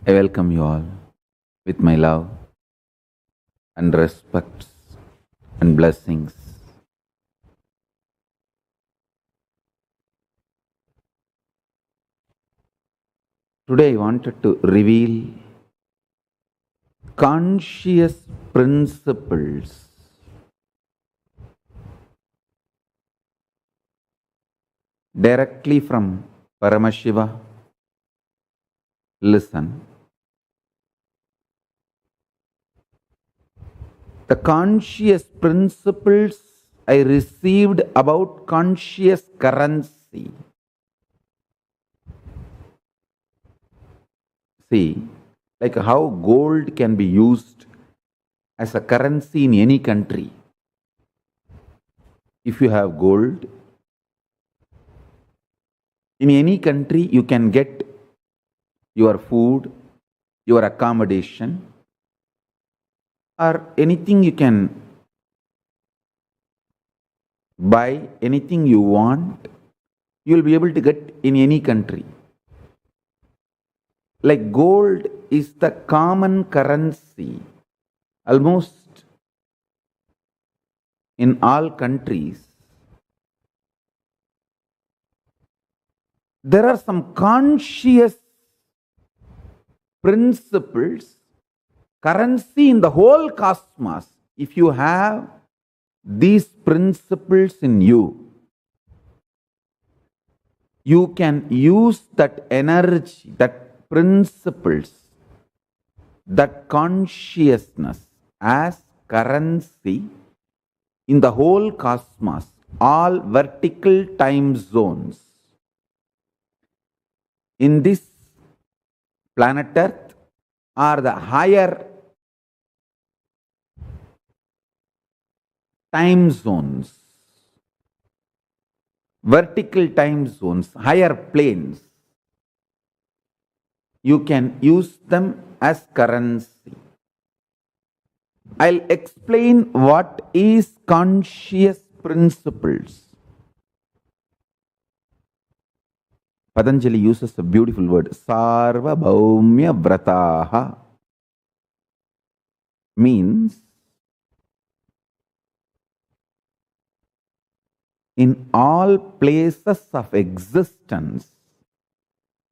I welcome you all with my love and respects and blessings. Today I wanted to reveal conscious principles directly from Paramashiva. Listen. The conscious principles I received about conscious currency. See, like how gold can be used as a currency in any country. If you have gold, in any country you can get your food, your accommodation, or anything you can buy, anything you want, you will be able to get in any country. Like gold is the common currency almost in all countries. There are some conscious principles, currency in the whole cosmos. If you have these principles in you, you can use that energy, that principles, that consciousness as currency in the whole cosmos, all vertical time zones. In this planet Earth are the higher time zones, vertical time zones, higher planes. You can use them as currency. I'll explain what is conscious principles. Patanjali uses a beautiful word, Sarva Bhaumya Vrataha, means in all places of existence,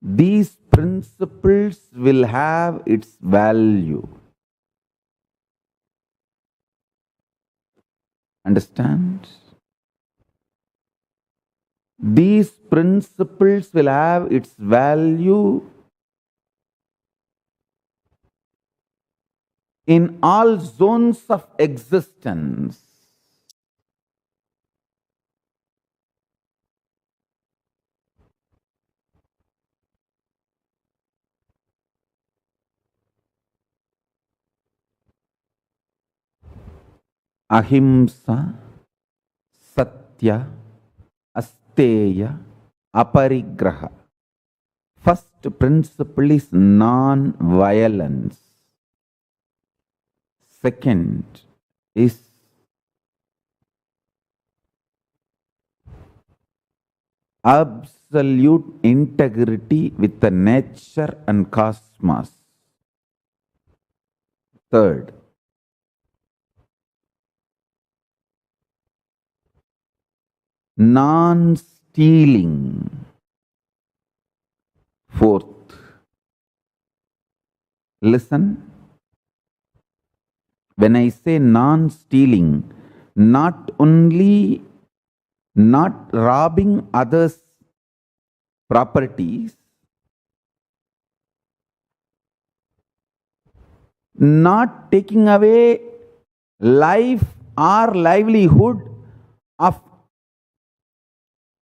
these principles will have its value. Understand? These principles will have its value in all zones of existence. Ahimsa, Satya, Asteya, Aparigraha. First principle is non-violence. Second is absolute integrity with the nature and cosmos. Third, non-stealing. Fourth, listen, when I say non-stealing, not only not robbing others' properties, not taking away life or livelihood of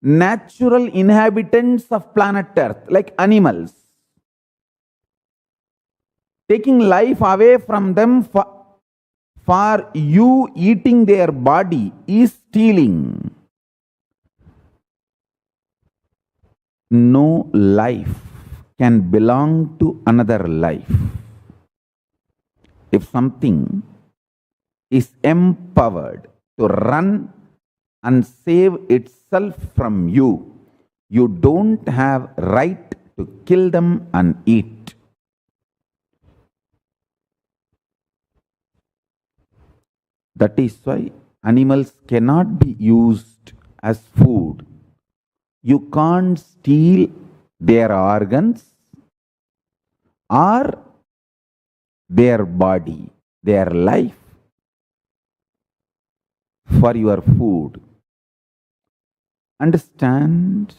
natural inhabitants of planet Earth, like animals. Taking life away from them for you eating their body is stealing. No life can belong to another life. If something is empowered to run and save itself from you, you don't have right to kill them and eat. That is why animals cannot be used as food. You can't steal their organs or their body, their life for your food. Understand?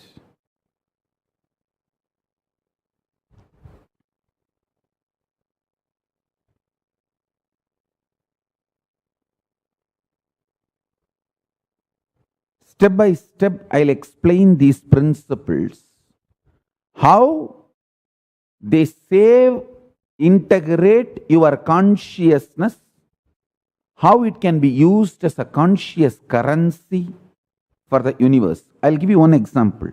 Step by step, I'll explain these principles, how they integrate your consciousness, how it can be used as a conscious currency for the universe. I'll give you one example.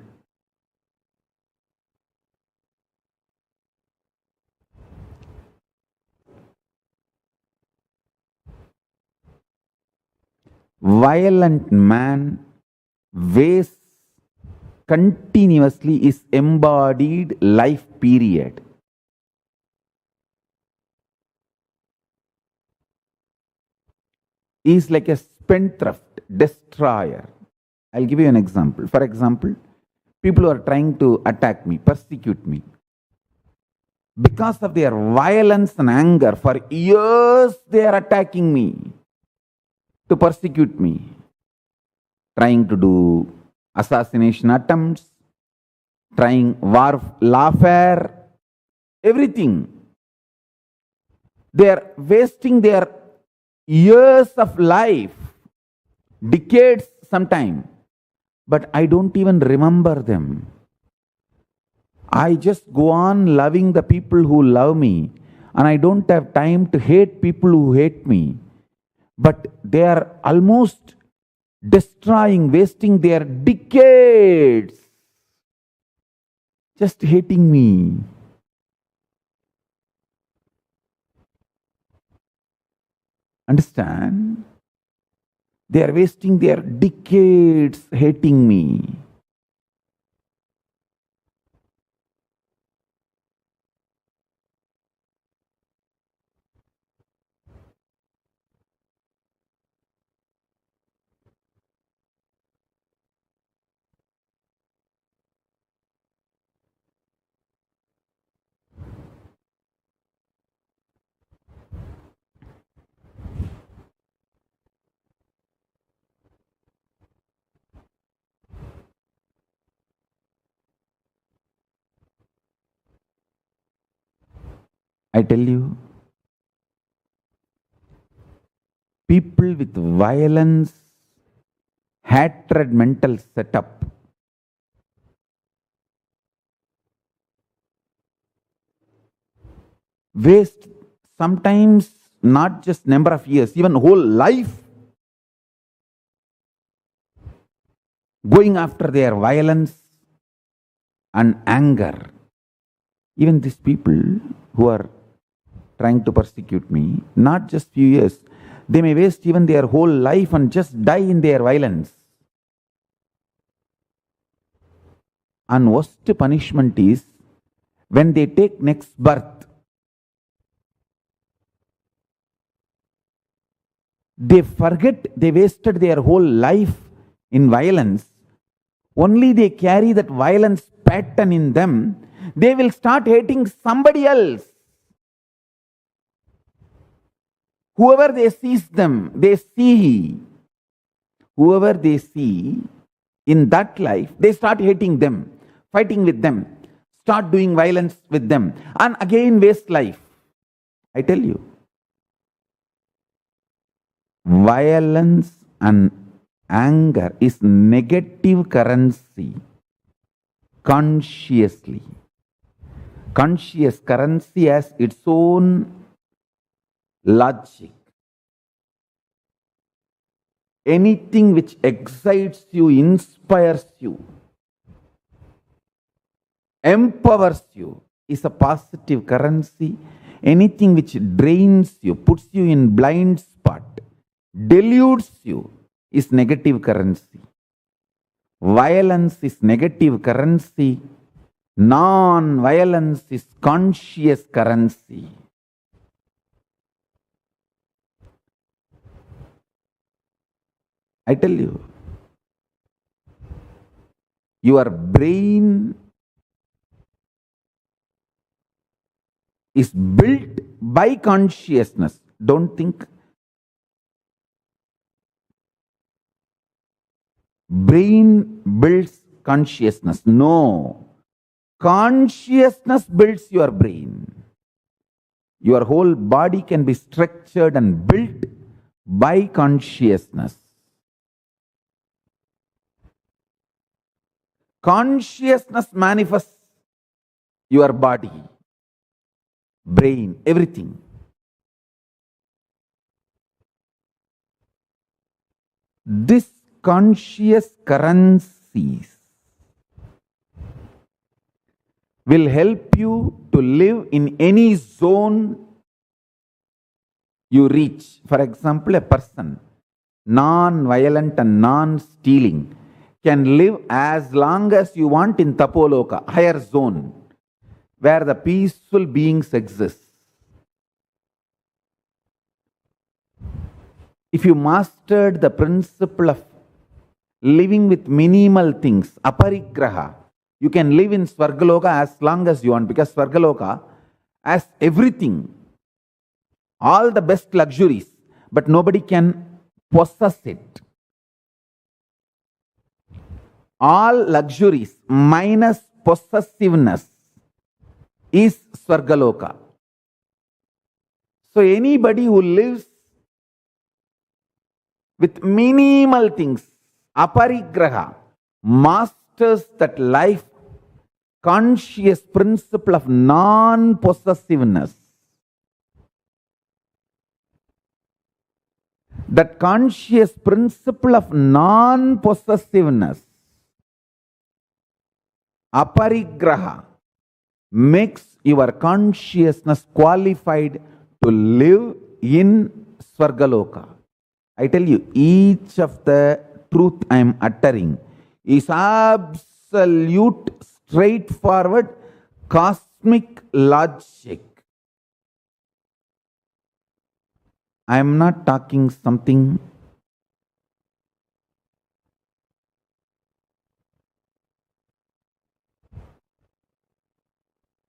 Violent man wastes continuously his embodied life period. He is like a spendthrift, destroyer. I'll give you an example. For example, people who are trying to attack me, persecute me. Because of their violence and anger, for years they are attacking me, to persecute me, trying to do assassination attempts, trying warfare, everything. They are wasting their years of life, decades sometime, but I don't even remember them. I just go on loving the people who love me, and I don't have time to hate people who hate me. But they are almost destroying, wasting their decades just hating me. Understand? They are wasting their decades hating me. I tell you, people with violence, hatred mental setup waste sometimes not just number of years, even whole life going after their violence and anger. Even these people who are trying to persecute me, not just few years, they may waste even their whole life and just die in their violence. And worst punishment is when they take next birth, they forget they wasted their whole life in violence. Only they carry that violence pattern in them. They will start hating somebody else. Whoever they sees them, they see. Whoever they see in that life, they start hating them, fighting with them, start doing violence with them, and again waste life. I tell you, violence and anger is negative currency. Consciously. Conscious currency has its own logic. Anything which excites you, inspires you, empowers you is a positive currency. Anything which drains you, puts you in blind spot, deludes you is negative currency. Violence is negative currency. Non-violence is conscious currency. I tell you, your brain is built by consciousness. Don't think brain builds consciousness. No. Consciousness builds your brain. Your whole body can be structured and built by consciousness. Consciousness manifests your body, brain, everything. This conscious currencies will help you to live in any zone you reach. For example, a person non-violent and non-stealing can live as long as you want in Tapoloka, higher zone, where the peaceful beings exist. If you mastered the principle of living with minimal things, aparigraha, you can live in Svargaloka as long as you want, because Svargaloka has everything, all the best luxuries, but nobody can possess it. All luxuries minus possessiveness is Svargaloka. So anybody who lives with minimal things, aparigraha, masters that life conscious principle of non-possessiveness. That conscious principle of non-possessiveness, aparigraha, makes your consciousness qualified to live in Svargaloka. I tell you, each of the truth I am uttering is absolute, straightforward, cosmic logic. I am not talking something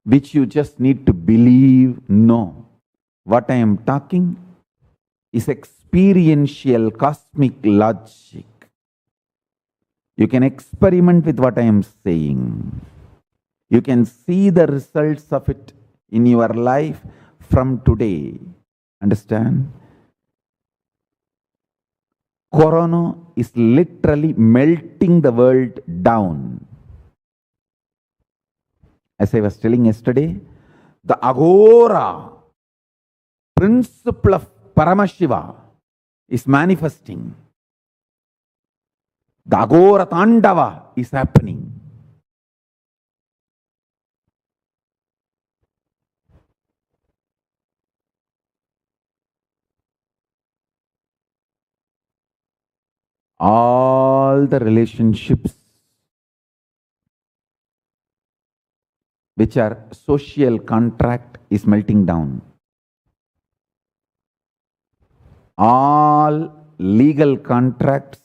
which you just need to believe. No. What I am talking is experiential cosmic logic. You can experiment with what I am saying. You can see the results of it in your life from today. Understand? Corona is literally melting the world down. As I was telling yesterday, the Agora principle of Paramashiva is manifesting. The Agora Tandava is happening. All the relationships which are social contract is melting down. All legal contracts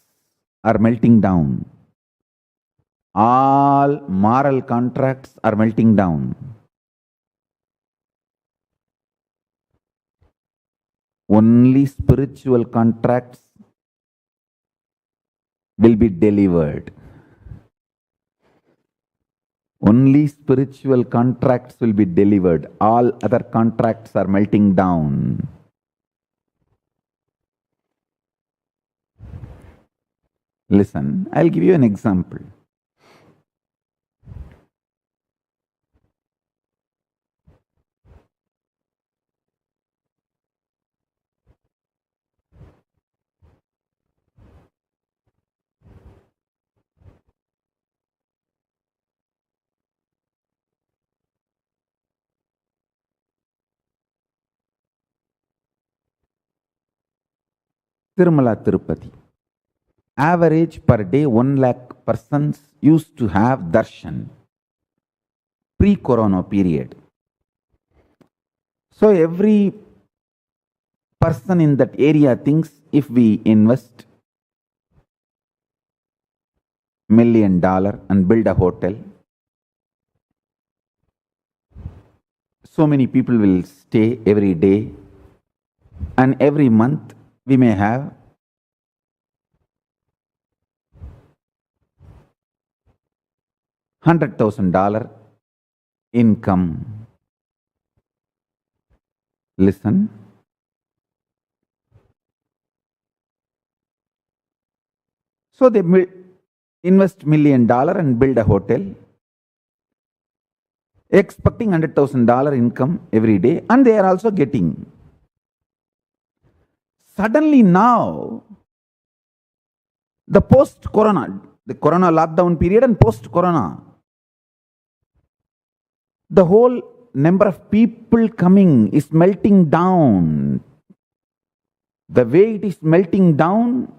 are melting down. All moral contracts are melting down. Only spiritual contracts will be delivered. Only spiritual contracts will be delivered. All other contracts are melting down. Listen, I'll give you an example. Tirumala Tirupati. Average per day 1 lakh persons used to have darshan pre-corona period. So every person in that area thinks if we invest million and build a hotel. So many people will stay every day, and every month we may have $100,000 income. Listen. So they invest $1 million and build a hotel, expecting $100,000 income every day, and they are also getting. Suddenly now, the post-corona, the corona lockdown period and post-corona, the whole number of people coming is melting down. The way it is melting down,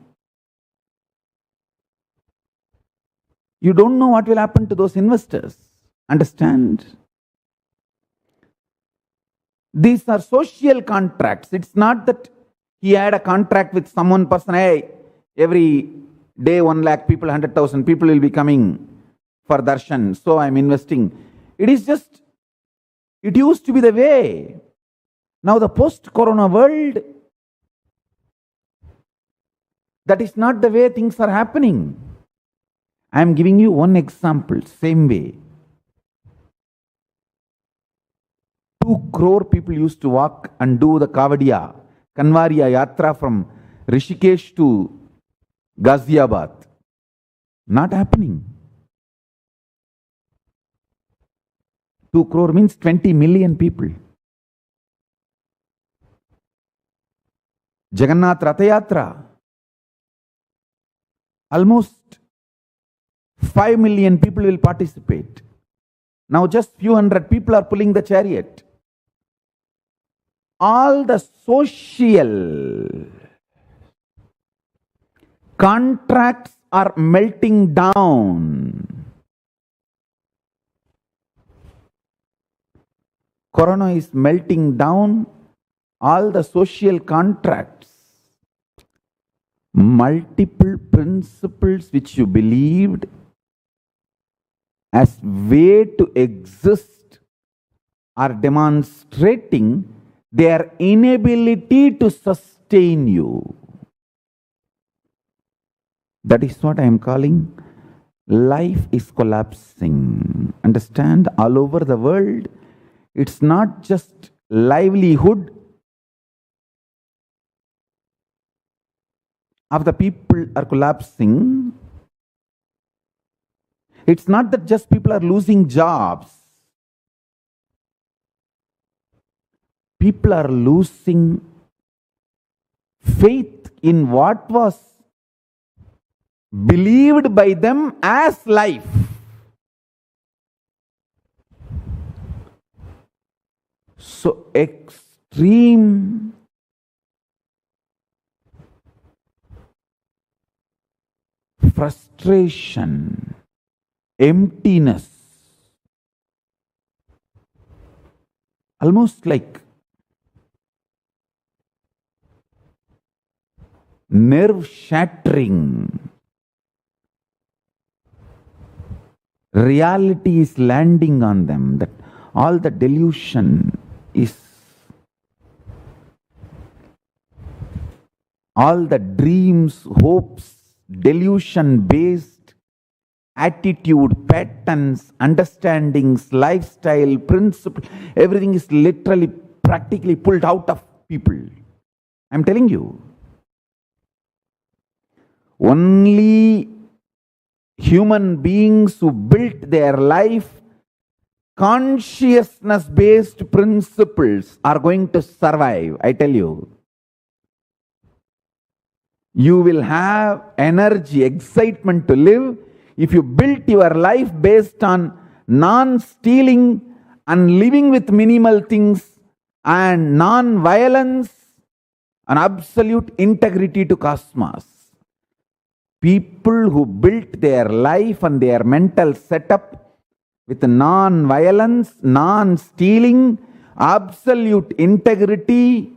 you don't know what will happen to those investors. Understand? These are social contracts. It's not that he had a contract with someone person, hey, every day 1 lakh people, 100,000 people will be coming for darshan, so I'm investing. It is just, it used to be the way. Now the post-corona world, that is not the way things are happening. I am giving you one example, same way. 2 crore people used to walk and do the Kanvariya Yatra from Rishikesh to Ghaziabad. Not happening. 2 crore means 20 million people. Jagannath Ratha Yatra, almost 5 million people will participate. Now just few hundred people are pulling the chariot. All the social contracts are melting down. Corona is melting down all the social contracts. Multiple principles which you believed as way to exist are demonstrating their inability to sustain you. That is what I am calling life is collapsing. Understand? All over the world, it's not just livelihood of the people are collapsing. It's not that just people are losing jobs. People are losing faith in what was believed by them as life. So extreme frustration, emptiness, almost like nerve shattering. Reality is landing on them, that all the delusion is, all the dreams, hopes, delusion-based attitude, patterns, understandings, lifestyle, principle, everything is literally, practically pulled out of people. I'm telling you. Only human beings who built their life, consciousness-based principles are going to survive, I tell you. You will have energy, excitement to live if you built your life based on non-stealing and living with minimal things and non-violence and absolute integrity to cosmos. People who built their life and their mental setup with non-violence, non-stealing, absolute integrity,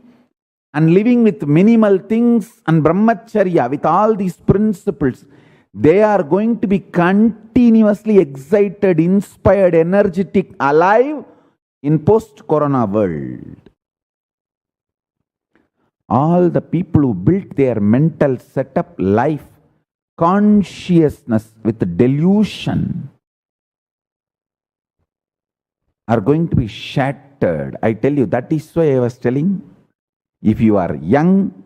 and living with minimal things and brahmacharya, with all these principles, They are going to be continuously excited, inspired, energetic, alive in post-corona world. All the people who built their mental setup, life, consciousness with delusion are going to be shattered. I tell you, that is why I was telling, if you are young,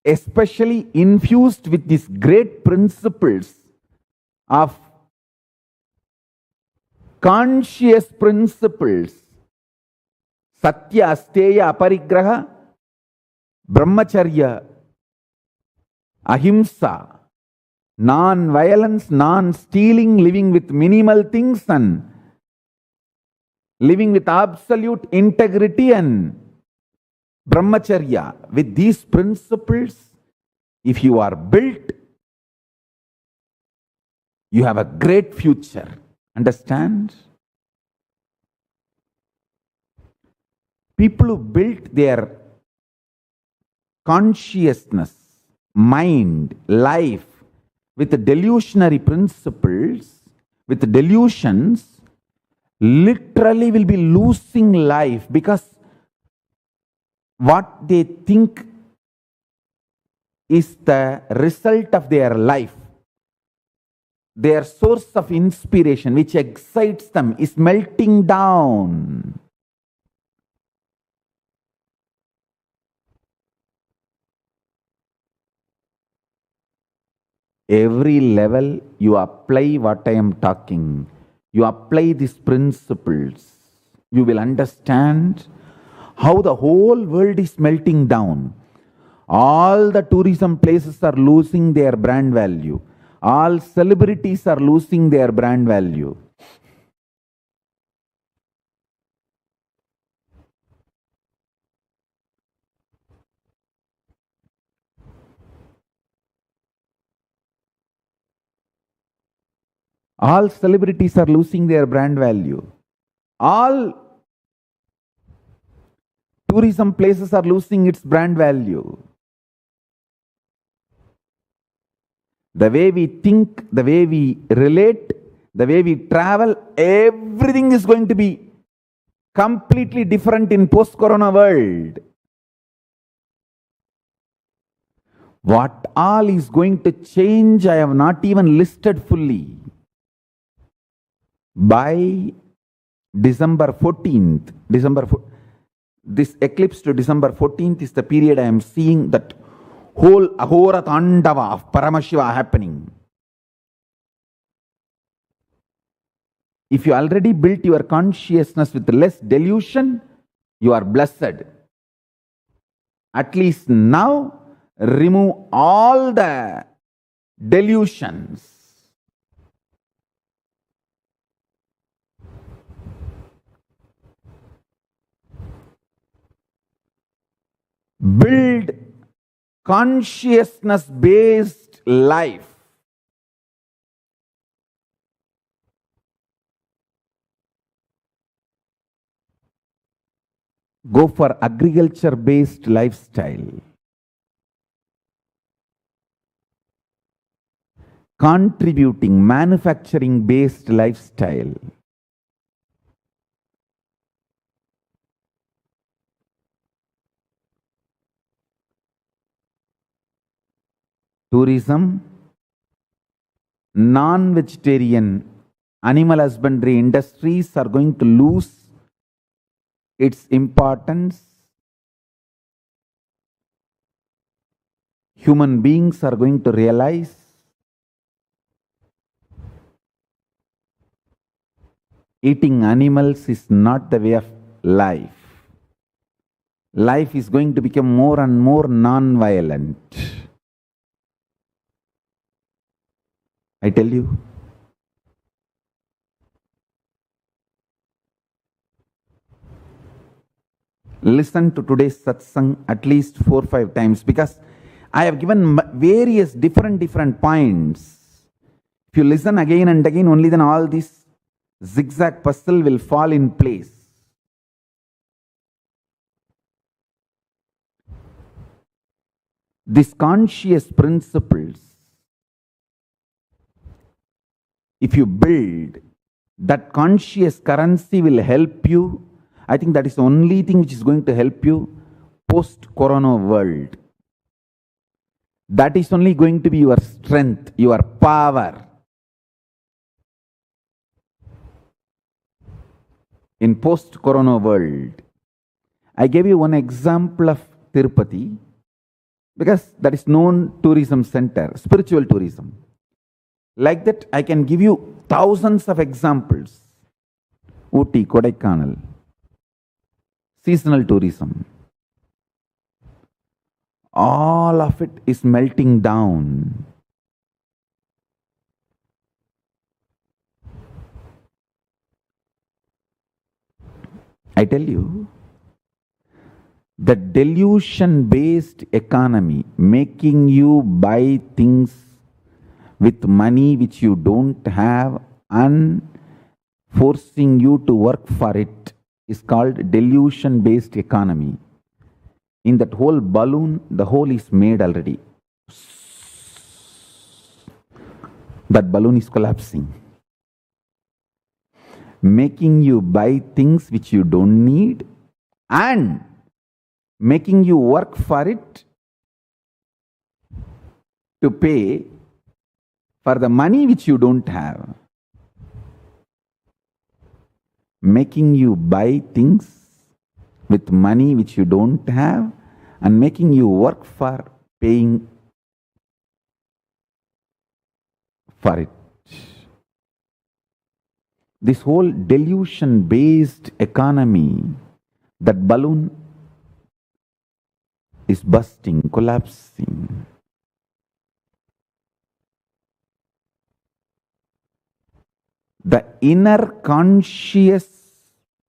especially infused with these great principles of conscious principles, Satya, Asteya, Aparigraha, Brahmacharya, Ahimsa, non-violence, non-stealing, living with minimal things and living with absolute integrity and Brahmacharya. With these principles, if you are built, you have a great future. Understand? People who built their consciousness, mind, life with the delusionary principles, with the delusions, literally will be losing life, because what they think is the result of their life, their source of inspiration, which excites them, is melting down. Every level you apply what I am talking, you apply these principles, you will understand how the whole world is melting down. All the tourism places are losing their brand value. All celebrities are losing their brand value. All celebrities are losing their brand value. All tourism places are losing its brand value. The way we think, the way we relate, the way we travel, everything is going to be completely different in post-corona world. What all is going to change, I have not even listed fully. By December 14th, this eclipse to December 14th is the period I am seeing that whole Ahora Tandava of Paramashiva happening. If you already built your consciousness with less delusion, you are blessed. At least now, remove all the delusions. Build consciousness-based life. Go for agriculture-based lifestyle. Contributing, manufacturing-based lifestyle. Tourism, non-vegetarian, animal husbandry industries are going to lose its importance. Human beings are going to realize eating animals is not the way of life. Life is going to become more and more non-violent. I tell you. Listen to today's satsang at least 4 or 5 times, because I have given various different points. If you listen again and again, only then all this zigzag puzzle will fall in place. These conscious principles if you build, that conscious currency will help you. I think that is the only thing which is going to help you post-corona world. That is only going to be your strength, your power. In post-corona world, I gave you one example of Tirupati because that is known tourism center, spiritual tourism. Like that, I can give you thousands of examples. Ooty, Kodaikanal, seasonal tourism. All of it is melting down. I tell you, the delusion-based economy, making you buy things with money which you don't have and forcing you to work for it, is called delusion-based economy. In that whole balloon, the hole is made already. That balloon is collapsing. Making you buy things which you don't need and making you work for it to pay for the money which you don't have. Making you buy things with money which you don't have and making you work for paying for it. This whole delusion-based economy, that balloon is busting, collapsing. The inner conscious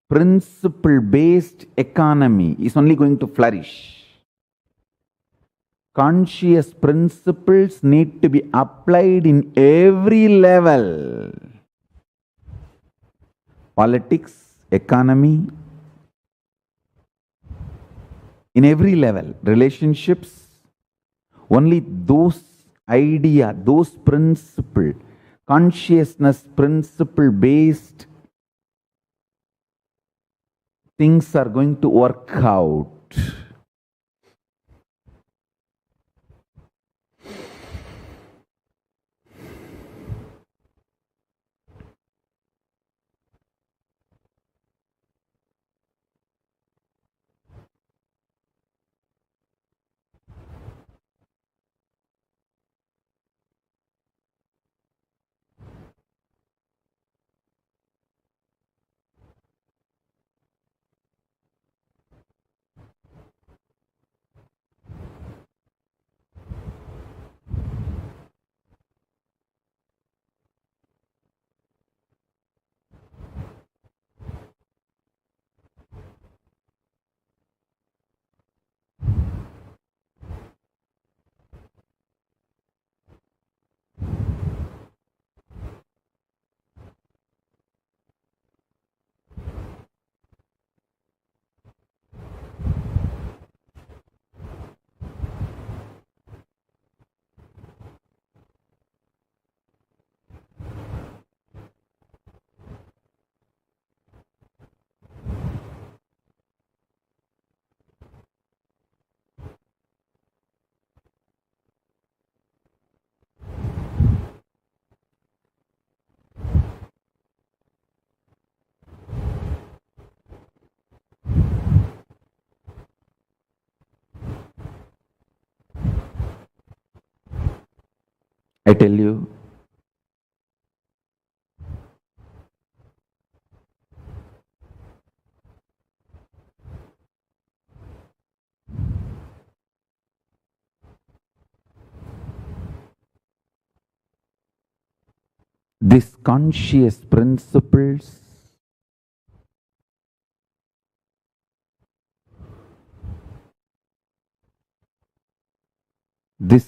principle-based economy is only going to flourish. Conscious principles need to be applied in every level. Politics, economy, in every level, relationships, only those idea, those principle, consciousness principle-based things are going to work out. I tell you, these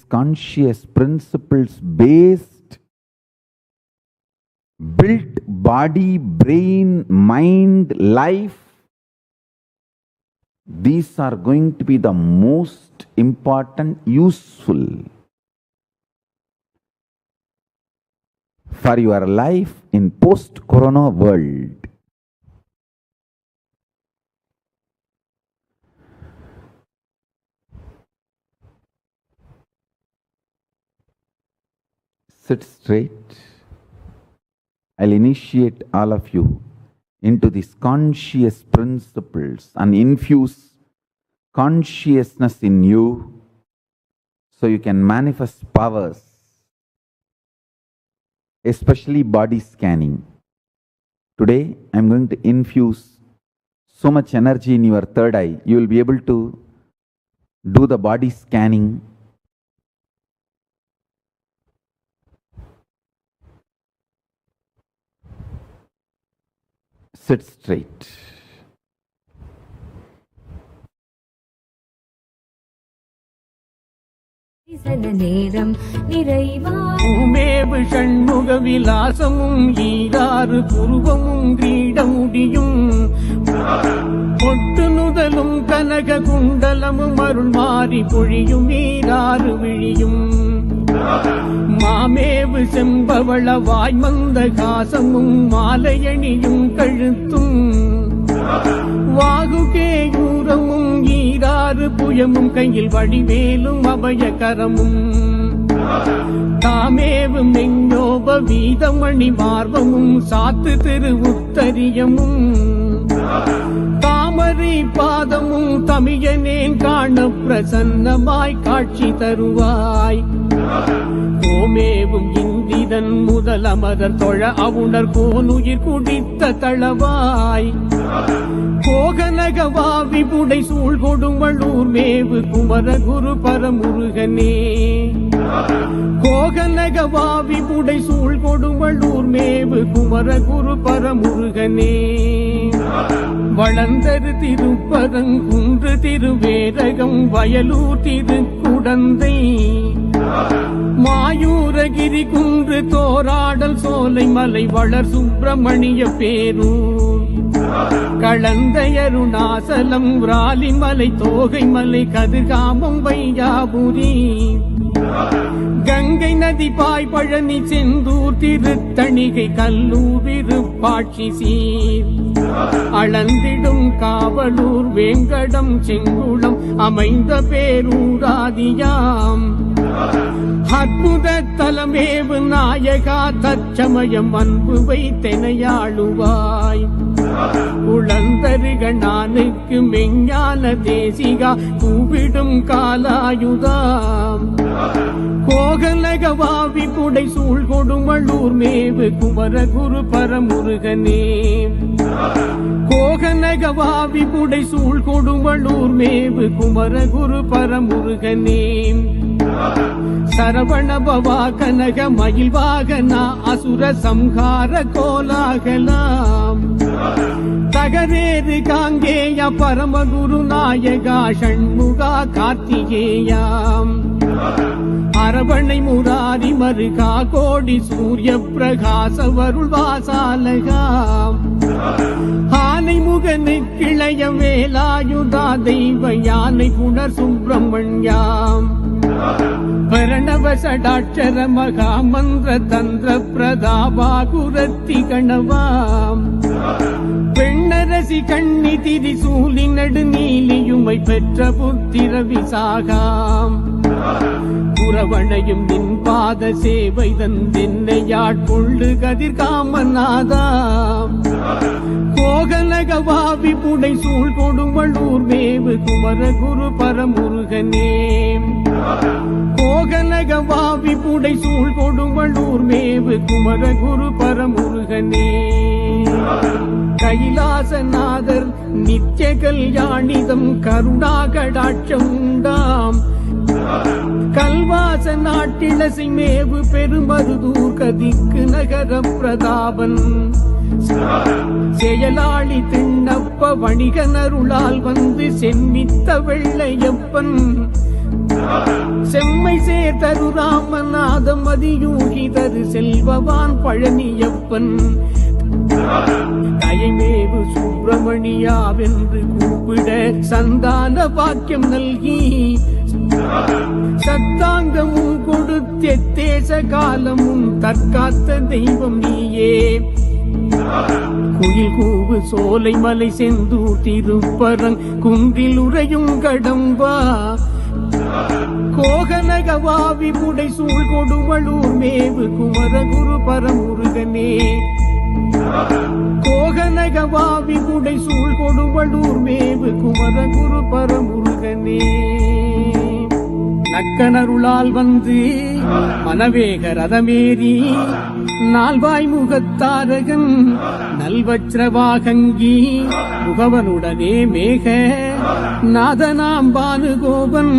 conscious principles based built body, brain, mind, life, these are going to be the most important, useful for your life in post-corona world. Sit straight. I'll initiate all of you into these conscious principles and infuse consciousness in you so you can manifest powers, especially body scanning. Today, I'm going to infuse so much energy in your third eye. You will be able to do the body scanning. Sit straight. பூமேவு Shanmuga விலாசமும் ஈராறு புருவமும் கிரீடமுடியும் பொட்டு நுதலும் கனக குண்டலமும் அருள் மாறி பொழியும் ஈராறு விழியும் மாமேவு செம்பவள வாய்மந்த காசமும் மாலையணியும் கழுத்தும் வாகுகேயூரமும் ஈராறு புயமும் கையில் வடிவேலும் அபயகரமும் தாமேவும் மெஞ்சோப வீதமணி மார்பமும் சாத்து திரு உத்தரியமும் தாமரை பாதமும் தமியனேன் காண பிரசன்னமாய் காட்சி தருவாய். கோமேவும் இந்திரன் முதல் அமரர் தொழ அவுணர் கோனுயிர் குடித்த தளவாய். கோகனகவா விபுடை சூழ் கொடுமளூர் மேவு குமர குரு பரமுருகனே. கோகனகவா விபுடை சூழ் கொடுமளூர் மேவு குமர குரு பரமுருகனே. வளர்ந்தரு திருப்பரங்குன்று திருவேரகம் வயலூர் திருக்குடந்தை மாயூரகிரி குன்று தோராடல் சோலை மலை வளர் சுப்பிரமணிய பேரூர் களந்தையருணாசலம் விராலிமலை தோகை மலை கதிர்காமம் வையாபுரி கங்கை நதி பாய் பழனி செந்தூர் திருத்தணிகை கல்லூர் விருப்பாட்சி சீர் அளந்திடும் காவலூர் வேங்கடம் செங்குளம் அமைந்த பேரூராதியாம். அற்புத தலமேவு நாயகா தற்சமயம் அன்பு வைத்தெனையாளுவாய். உளந்தருகணானுக்கு மெஞ்ஞான தேசிகா கூவிடும் காலாயுதாம். கோகலகவாவி புடை சூழ் கொடுமளூர் மேவு குமர குரு பரமுருகனே. கோகனகவாவி புடை சூழ் கொடுமளூர் மேவு குமர குரு பரமுருகனே. சரவண பவா கனக மயில் வாகனா அசுர சம்ஹார கோலாகலாம். தகரேறு காங்கேய பரமகுரு நாயகா ஷண்முகா கார்த்திகேயாம். அரவணை முராரி மருகா கோடி சூரிய பிரகாச வருள் வாசாலகாம். ஆனை முகனு கிளைய வேலாயுதா தெய்வ யானை புனர் சுப்பிரமணியாம். பிரணவ சடாட்சர மகா மந்திர தந்திர பிரதாபா குரத்தி கணவாம். பெண்ணரசி கண்ணி திரிசூலி நெடுநீலியுமை பெற்ற புத்திர விசாகாம். புறவணையும் நின் பாத சேவை தந்தென்னையாட்கொள்ளு கதிர்காமநாதாம். கோகலகவாவி புடை சூழ் கொடுமளூர் மேவு குமர குரு பரமுருகனே. கோகலகவாவி புடை சூழ் கொடுமளூர் மேவு குமர குரு பரமுருகனே. கைலாசநாதர் நித்ய கல்யாணிதம் கருணாகடாட்சம் உண்டாம். கல்வாச நாட்டிலசை மேவு பெருமருதூர் கதிக்கு நகர பிரதாபன். செயலாளி திண்ணப்ப வணிகனருளால் வந்து செம்மித்த வெள்ளையப்பன். செம்மை சேர்தரு ராமநாதம் அதியூகி தரு செல்வவான் பழனியப்பன். கயமேவு சுப்பிரமணியாவென்று கூப்பிட சந்தான பாக்கியம் நல்கி சத்தாங்கமும் கொடுத்தேச காலமும் தற்காத்த தெய்வம் நீயே. குயில் கூவு சோலை மலை செந்தூர் திருப்பரங் குன்றில் உறையும் கடம்பா கோகனகவாவி புடை சூழ் கொடுவளூர் மேவு குமரகுரு பரமுருகனே. கோகனகவாவி புடை சூழ் கொடுவளூர் மேவு குமரகுரு பரமுருகனே. நக்கனருளால் வந்து மனவேக ரதமேறி நால்வாய் முகத்தாரகன் நல்வச்ரவாகங்கி முகவனுடனே மேக நாதனாம் பானுகோபன்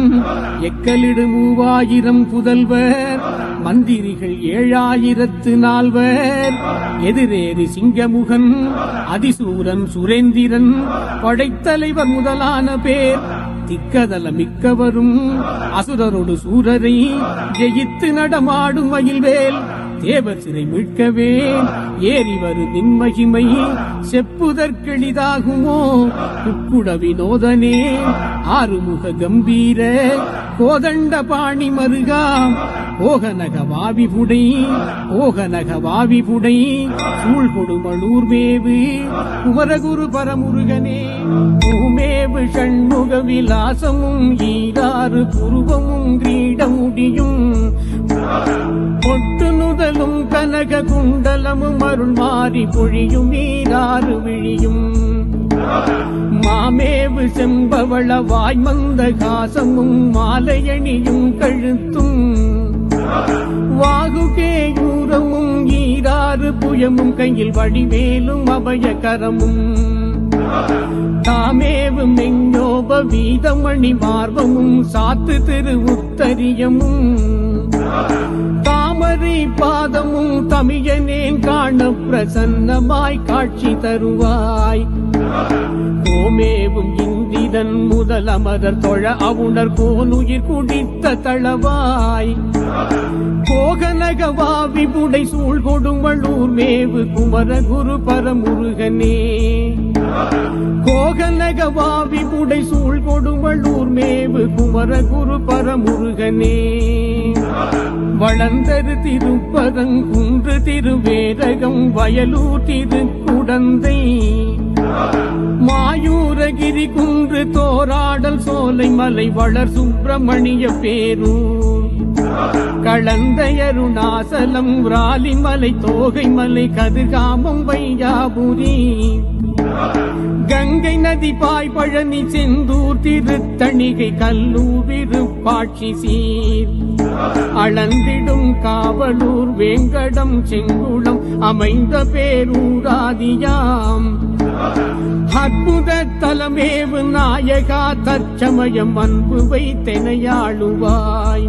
எக்கலிடு 3000 புதல்வர் மந்திரிகள் 7004 எதிரேறி சிங்கமுகன் அதிசூரன் சுரேந்திரன் படைத்தலைவர் முதலான பேர் திக்கதல மிக்கவரும் அசுரரோடு சூரரை ஜெயித்து நடமாடும் மகிழ்வேல் தேவர் சிறை மீட்கவே ஏறி வரு நின்மகிமை செப்புதற்கெளிதாகுமோ குக்குட வினோதனே. ஆறுமுக கம்பீர கோதண்ட பாணி மருகாம் ஓகநகவாவிபுடை ஓகநகவாவிபுடை சூழ் கொடுமளூர் மேவு குமரகுரு பரமுருகனே. பூமேவு ஷண்முக விலாசமும் ஈராறு புருவமும் கிரீடமுடியும் பொட்டு நுதலும் கனக குண்டலமும் அருள் மாறி பொழியும் ஈராறு விழியும் மாமேவு செம்பவள வாய்மந்த காசமும் மாலையணியும் கழுத்தும் வாகுகேயூரமும் ஈராறு புயமும் கையில் வடிவேலும் அபயகரமும் தாமேவு மெஞ்சோப வீதமணி மார்பமும் சாத்து திரு உத்தரியமும் தாமரை பாதமும் தமிழனேன் காண பிரசன்னமாய் காட்சி தருவாய். கோமேவும் இந்திரன் முதல் அமரர் தொழ அவுணர் கோனுயிர் குடித்த தளவாய் கோகனகவாவி புடை சூழ் கொடுமளூர் மேவு குமரகுரு பரமுருகனே. கோகனகவாவி புடை சூழ் கொடுமளூர் மேவு குமரகுரு பரமுருகனே. வளர்ந்தரு திருப்பரங்குன்று திருவேரகம் வயலூர் திருக்குடந்தை மாயூரகிரி குன்று தோராடல் சோலை மலை வளர் சுப்பிரமணிய பேரூர் களந்தையருணாசலம் ராலிமலை தோகை மலை கதிர்காமம் வையாபுரி கங்கை நதி பாய் பழனி செந்தூர் திருத்தணிகை கல்லூர் விருப்பாட்சி சீர் அளந்திடும் காவலூர் வேங்கடம் செங்குளம் அமைந்த பேரூராதியாம் அற்புத தலமேவு நாயகா தற்சமயம் அன்பு வைத்தெனையாளுவாய்.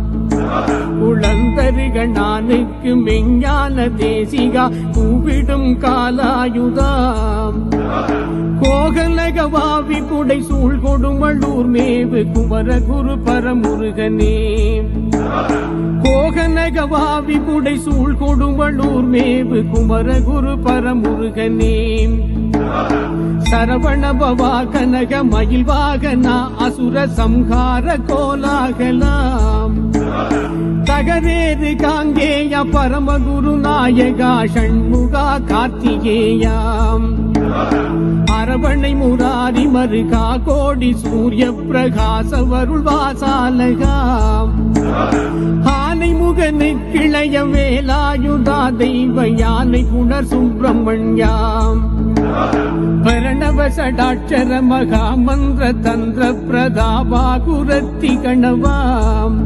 உளந்தருகணானுக்கு மெஞ்ஞான தேசிகா கூவிடும் காலாயுதாம் கோகலகவாவி புடை சூழ் கொடுமளூர் மேவு குமரகுரு பரமுருகனே. கோகனகவாவி புடை சூழ் கொடுமளூர் மேவு குமரகுரு பரமுருகனே. சரவண பவா கனக மயில் வாகனா அசுர சம்ஹார கோலாகலாம் தகரேறு காங்கேய பரமகுரு நாயகா ஷண்முகா கார்த்திகேயாம் அரவணை முராரி மருகா கோடி சூரிய பிரகாச வருள் வாசாலகாம் ஆனை முகனு கிளைய வேலாயுதா தெய்வ யானை புனர் சுப்பிரமணியாம் பிரணவ சடாட்சர மகா மந்திர தந்திர பிரதாபா குரத்தி கணவாம்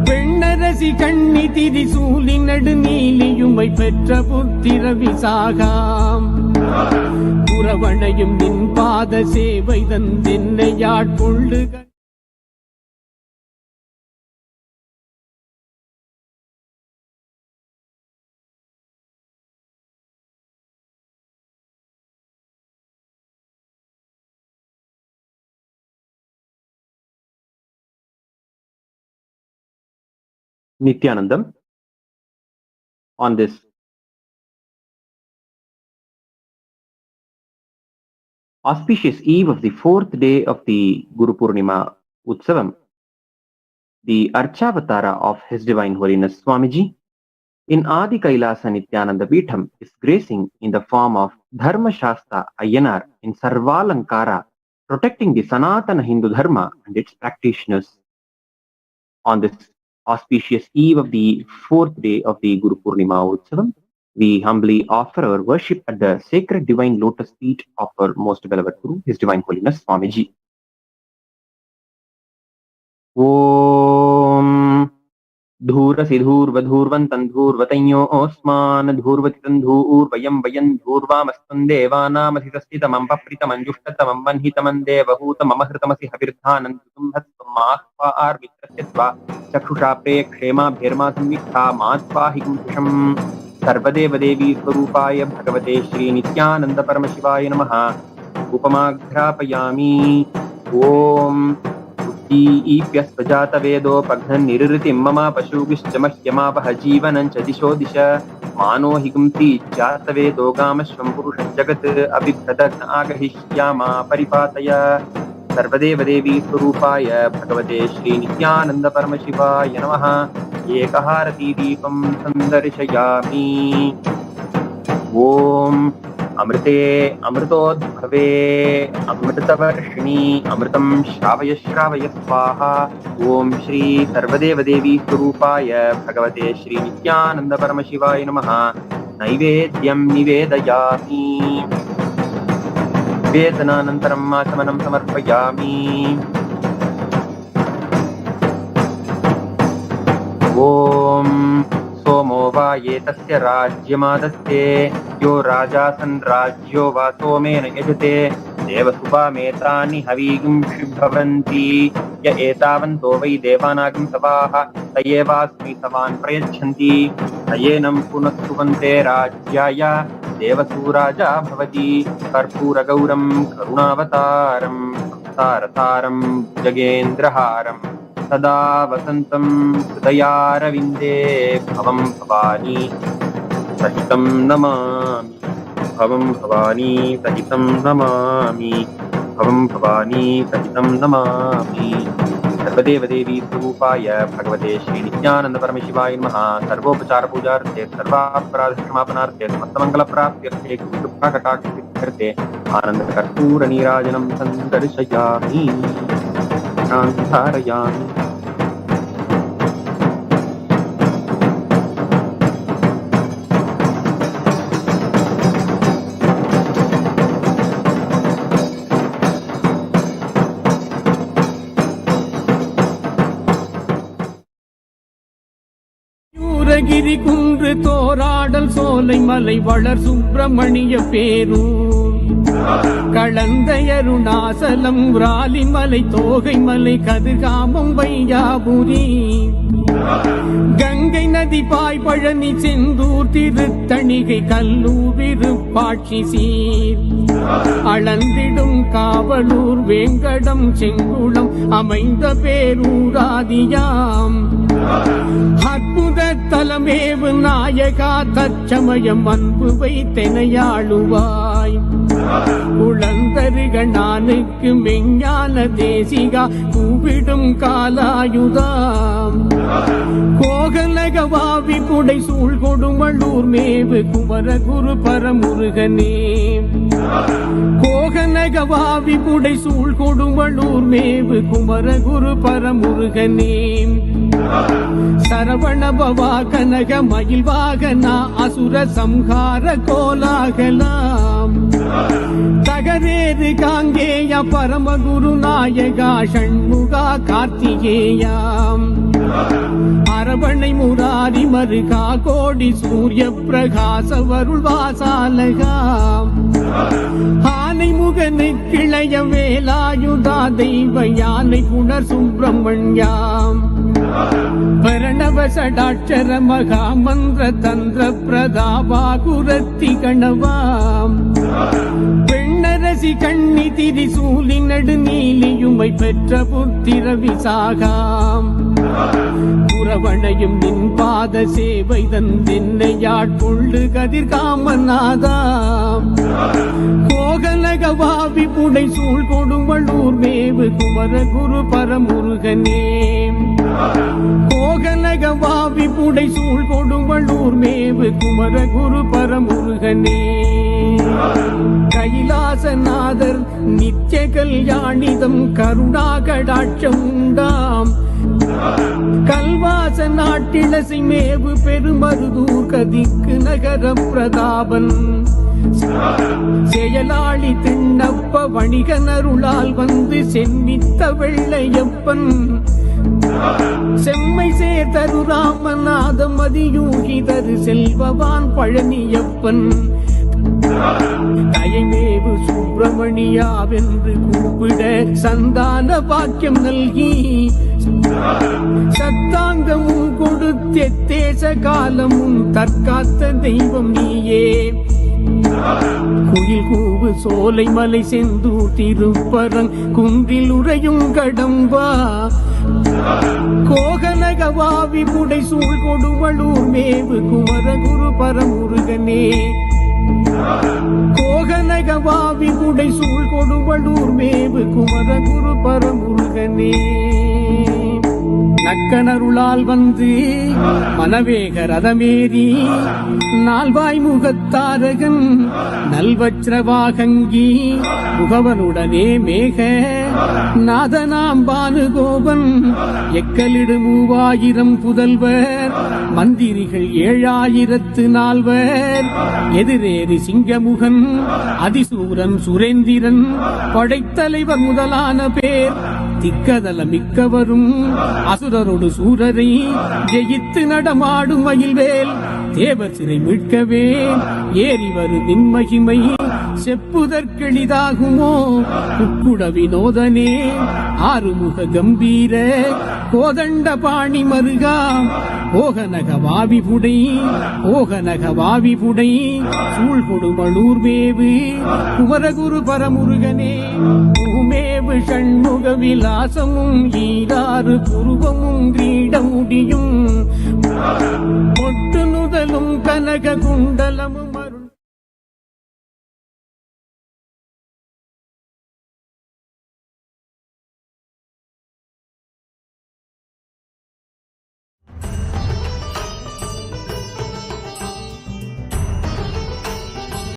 பெண்ணரசி கண்ணி திரிசூலி நடுநீலியுமை பெற்ற புத்திர விசாகாம் புறவணையும் நின் பாத சேவை தந்தென்னையாட்கொள்ளு. Nityanandam on this auspicious eve of the 4th day of the Guru Purnima Utsavam, the Archavatara of His Divine Holiness Swamiji in Adi Kailasa Nityananda Peetham is gracing in the form of Dharma Shastra Ayyanar in Sarvalankara, protecting the Sanatana Hindu Dharma and its practitioners. On this auspicious eve of the 4th day of the Guru Purnima Utsavam, we humbly offer our worship at the sacred divine lotus feet of our most beloved Guru, His Divine Holiness Swamiji. Om Dhurasi Dhurvadhurvantan Dhurvatayyo Osman Dhurvatitan Dhurvayam Vayan Dhurvamastan Devanamasitastamam Papritamam Jushtatamam Vanhitamam Devahutam Amahritamasi Havirthanantum Hatsvamahva Arvitrasyatva Chakshusha Prekshema Bherma Samvikha Matva Higumsham Sarvadeva Devi Swarupaya Bhagavate Shri Nityananda Paramashivaya Namaha Upamagrapayami Om Ipyasvajata Vedo Paghan Nirritim Mama Pashugishchamahyamavaha Jivanancha Disho Disha Mano Higumti Jata Vedo Gamashvam Purusham Jagat Abhibhadagna Agahishyama Paripataya Sarvadeva Devi Swarupaya Bhagavate Shri Nityananda Paramashivaya Namaha Ekaharati Deepam Sandarshayami Om Amrite Amritodbhave Amritavarshini Amritam Shravaya Shravaya Swaha Om Shri Sarvadeva Devi Swarupaya Bhagavate Shri Nityananda Paramashivaya Namaha Naivedyam Nivedayami Vedananantaram Asamanam Samarpayami Om Somo va yetasya rajyamadasye yo rajasan rajyo va somena yajate devasupa metani havigum shibhavanti ya etavanto vai devanagam savaha tayevasmi savan prayachanti ayenam punastuvante rajyaya devasuraja bhavati karpura gauram karunavataram sarataram jagendraharam Sada Vasantam Hridayaravinде Bhavam Bhavani Sahitam Namami Bhavam Bhavani Sahitam Namami Bhavam Bhavani Sahitam Namami Sarvadeva Devi Swarupaya Bhagavate Shri Nityananda Paramashivaya Namaha Sarvopachara Pujarthe Sarvaparadhamapanarthe Samastamangala Praptyarthe Kutukakatakshirthe Ananda Karpura Nirajanam Sandarshayami Shantarayami யூரகிரி குன்று தோராடல் சோலை மலை வளர் சுப்பிரமணிய பேரூர் களந்தையருணாசலம் ராலிமலை தோகைமலை கதிர்காமம் வையாபுரி கங்கை நதி பாய் பழனி செந்தூர் திருத்தணிகை கல்லூர் விருப்பாட்சி சீர் அளந்திடும் காவலூர் வேங்கடம் செங்குளம் அமைந்த பேரூராதியாம் அற்புத தலமேவு நாயகா தச்சமயம் அன்பு வைத்தெனையாளுவாய் குளந்தருகணானுக்கு மெஞ்ஞான தேசிகா கூவிடும் காலாயுதாம் கோகலகவாவி புடை சூழ் கொடுமளூர் மேவு குமரகுரு பரமுருகனே கோகலகவாவி புடை சூழ் கொடுமளூர் மேவு குமரகுரு பரமுருகனே சரவண பவா கனக மயில் வாகனா அசுர சம்ஹார கோலாகலாம் தகரேது காங்கேய பரமகுரு நாயகா ஷண்முகா கார்த்திகேயாம் அரவணை முராரி மருகா கோடி சூரிய பிரகாச வருள் வாசாலகாம் ஆனை முகனு கிளைய வேலாயுதா தெய்வ யானை புனர் சுப்பிரமணியாம் பரணவ சடாட்சர மகா மந்திர தந்திர பிரதாபா குரத்தி கணவாம் பெண்ணரசி கண்ணி திரிசூலி நெடுநீலியுமை பெற்ற புத்திர விசாகாம் புறவணையும் நின் பாத சேவை தந்தென்னையாட்கொண்டு கதிர்காமநாதாம் கோகலகவாவி புடை சூழ் கொடுவள்ளூர் மேவு குமர குரு பரமுருகனே கோகலகவாவி புடை சூழ் கொடுவள்ளூர் மேவு குமர குரு பரமுருகனே கைலாசநாதர் நித்திய கல்யாணிதம் கருணாகடாட்சம் உண்டாம் கல்வாச நாட்டிலசை மேவு பெருமருதூர் கதிக்கு நகர பிரதாபன் செயலாளி திண்ணப்ப வணிகனருளால் வந்து சென்னித்த வெள்ளையப்பன் செம்மை சேர்தரு ராமநாதம் அதியூகிதரு செல்வவான் பழனியப்பன் தயமேவு சுப்பிரமணியாவென்று கூப்பிட சந்தான பாக்கியம் நல்கி சத்தாங்கமும் கொடுத்தேச காலமும் தற்காத்த தெய்வம் நீயே குயில் கூவு சோலை மலை செந்தூர் திருப்பரங் குன்றில் உறையும் கடம்பா கோகலகவாவி புடை சூழ் கொடுவள்ளூர் மேவு குமர குரு பரமுருகனே கோகலகவாவி புடை சூழ் கொடுவள்ளூர் மேவு குமர குரு பரமுருகனே நக்கனருளால் வந்து மனவேக ரதமேறி நால்வாய் முகத்தாரகன் நல்வச்ரவாகங்கி முகவனுடனே மேக நாதனாம் பானுகோபன் எக்கலிடு 3000 புதல்வர் மந்திரிகள் 7004 எதிரேறி சிங்கமுகன் அதிசூரன் சுரேந்திரன் படைத்தலைவர் முதலான பேர் திக்கதல மிக்கவரும் அசுரரோடு சூரரை ஜெயித்து நடமாடும் மயில்வேல் தேவர் சிறை மீட்கவே ஏறி வரும் நின்மகிமை செப்புதற்கெளிதாகுமோ குக்குட வினோதனே ஆறுமுக கம்பீர கோதண்ட பாணி மருகா ஓகநக வாவிபுடை சூழ் கொடுமளூர் மேவு குமரகுரு பரமுருகனே பூமேவு ஷண்முக விலாசமும் ஈராறு புருவமும் கிரீடமுடியும் பொட்டு நுதலும் கனக குண்டலமும்